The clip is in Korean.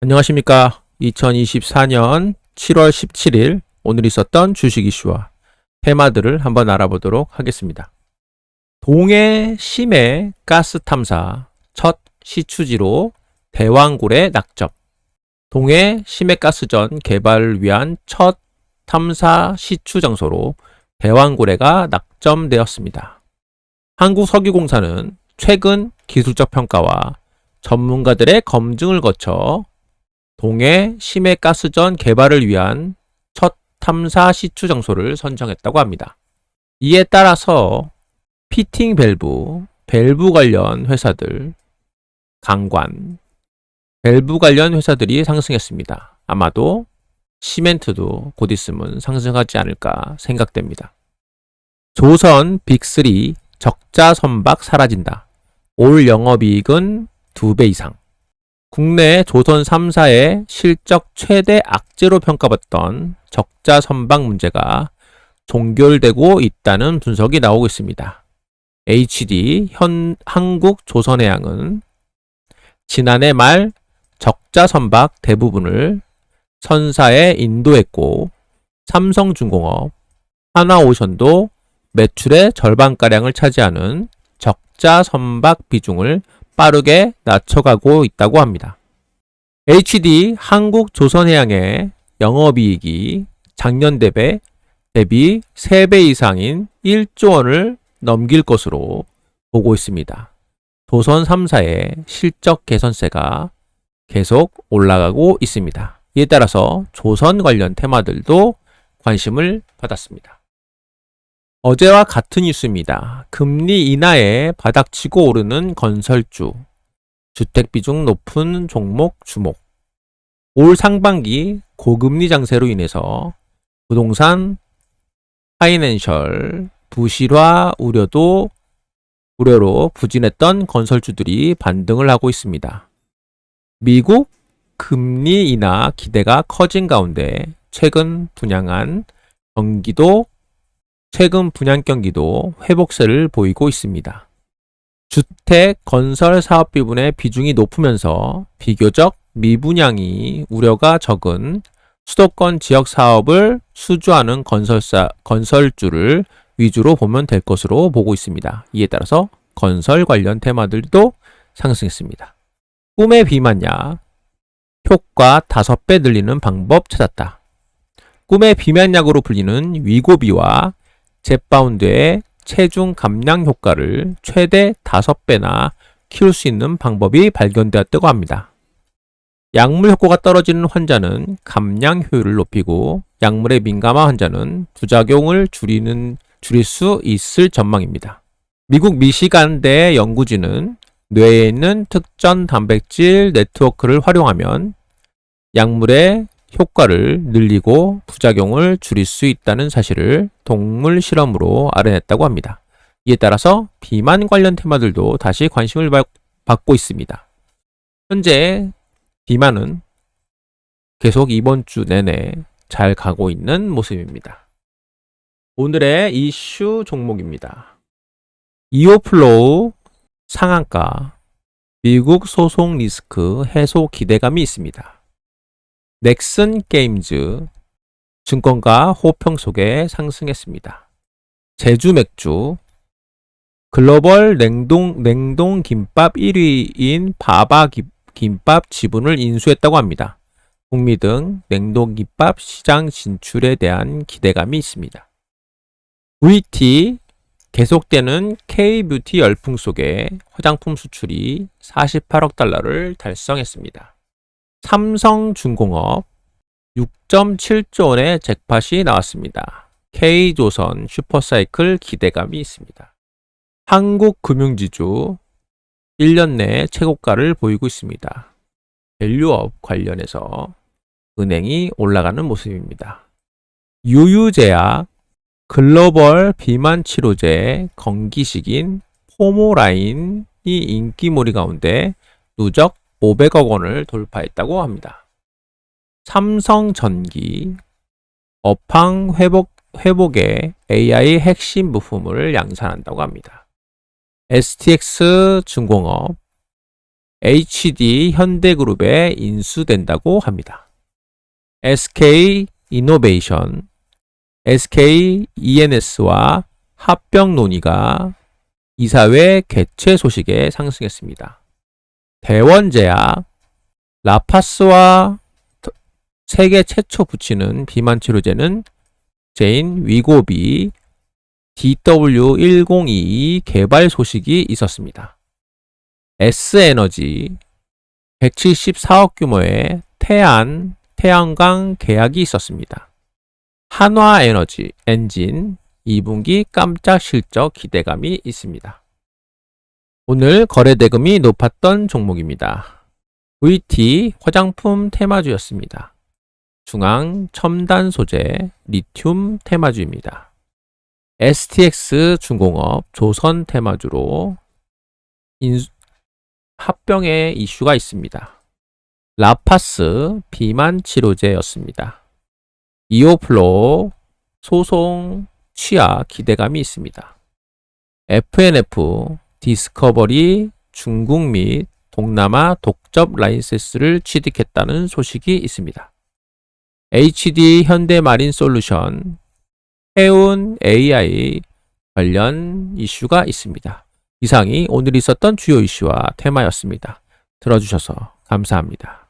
안녕하십니까. 2024년 7월 17일 오늘 있었던 주식 이슈와 테마들을 한번 알아보도록 하겠습니다. 동해 심해 가스 탐사 첫 시추지로 대왕굴에 낙점. 동해 심해가스전 개발을 위한 첫 탐사 시추 장소로 대왕굴해가 낙점되었습니다. 한국석유공사는 최근 기술적 평가와 전문가들의 검증을 거쳐 동해 심해가스전 개발을 위한 첫 탐사 시추 장소를 선정했다고 합니다. 이에 따라서 피팅 밸브 관련 회사들, 강관, 밸브 관련 회사들이 상승했습니다. 아마도 시멘트도 곧 있으면 상승하지 않을까 생각됩니다. 조선 빅3 적자 선박 사라진다. 올 영업이익은 2배 이상. 국내 조선 3사의 실적 최대 악재로 평가받던 적자 선박 문제가 종결되고 있다는 분석이 나오고 있습니다. HD 한국조선해양은 지난해 말 적자 선박 대부분을 선사에 인도했고 삼성중공업, 한화오션도 매출의 절반가량을 차지하는 적자 선박 비중을 빠르게 낮춰가고 있다고 합니다. HD 한국조선해양의 영업이익이 작년 대비 3배 이상인 1조 원을 넘길 것으로 보고 있습니다. 조선 3사의 실적 개선세가 계속 올라가고 있습니다. 이에 따라서 조선 관련 테마들도 관심을 받았습니다. 어제와 같은 뉴스입니다. 금리 인하에 바닥치고 오르는 건설주, 주택비중 높은 종목 주목. 올 상반기 고금리 장세로 인해서 부동산, 파이낸셜, 부실화 우려로 부진했던 건설주들이 반등을 하고 있습니다. 미국 금리 인하 기대가 커진 가운데 최근 분양 경기도 회복세를 보이고 있습니다. 주택 건설 사업 비분의 비중이 높으면서 비교적 미분양이 우려가 적은 수도권 지역 사업을 수주하는 건설주를 위주로 보면 될 것으로 보고 있습니다. 이에 따라서 건설 관련 테마들도 상승했습니다. 꿈의 비만약, 효과 5배 늘리는 방법 찾았다. 꿈의 비만약으로 불리는 위고비와 젯바운드의 체중 감량 효과를 최대 5배나 키울 수 있는 방법이 발견되었다고 합니다. 약물 효과가 떨어지는 환자는 감량 효율을 높이고 약물에 민감한 환자는 부작용을 줄일 수 있을 전망입니다. 미국 미시간대 연구진은 뇌에 있는 특정 단백질 네트워크를 활용하면 약물의 효과를 늘리고 부작용을 줄일 수 있다는 사실을 동물 실험으로 알아냈다고 합니다. 이에 따라서 비만 관련 테마들도 다시 관심을 받고 있습니다. 현재 비만은 계속 이번 주 내내 잘 가고 있는 모습입니다. 오늘의 이슈 종목입니다. 이오플로우 상한가, 미국 소송 리스크 해소 기대감이 있습니다. 넥슨 게임즈 증권가 호평 속에 상승했습니다. 제주 맥주, 글로벌 냉동 김밥 1위인 바바 김밥 지분을 인수했다고 합니다. 북미 등 냉동김밥 시장 진출에 대한 기대감이 있습니다. VT, 계속되는 K뷰티 열풍 속에 화장품 수출이 48억 달러를 달성했습니다. 삼성중공업 6.7조 원의 잭팟이 나왔습니다. K조선 슈퍼사이클 기대감이 있습니다. 한국금융지주 1년 내 최고가를 보이고 있습니다. 밸류업 관련해서 은행이 올라가는 모습입니다. 유유제약, 글로벌 비만 치료제 건기식인 포모라인이 인기몰이 가운데 누적 500억 원을 돌파했다고 합니다. 삼성전기, 업황 회복에 AI 핵심 부품을 양산한다고 합니다. STX 중공업, HD 현대그룹에 인수된다고 합니다. SK 이노베이션, SK ENS와 합병 논의가 이사회 개최 소식에 상승했습니다. 대원제약, 라파스와 세계 최초 붙이는 비만 치료제는 제인 위고비 DW1022 개발 소식이 있었습니다. S에너지 174억 규모의 태양광 계약이 있었습니다. 한화에너지 엔진 2분기 깜짝 실적 기대감이 있습니다. 오늘 거래대금이 높았던 종목입니다. VT 화장품 테마주였습니다. 중앙 첨단 소재 리튬 테마주입니다. STX 중공업 조선 테마주로 합병의 이슈가 있습니다. 라파스 비만 치료제였습니다. 이오플로 소송 취하 기대감이 있습니다. FNF 디스커버리 중국 및 동남아 독점 라이센스를 취득했다는 소식이 있습니다. HD 현대마린솔루션 해운 AI 관련 이슈가 있습니다. 이상이 오늘 있었던 주요 이슈와 테마였습니다. 들어주셔서 감사합니다.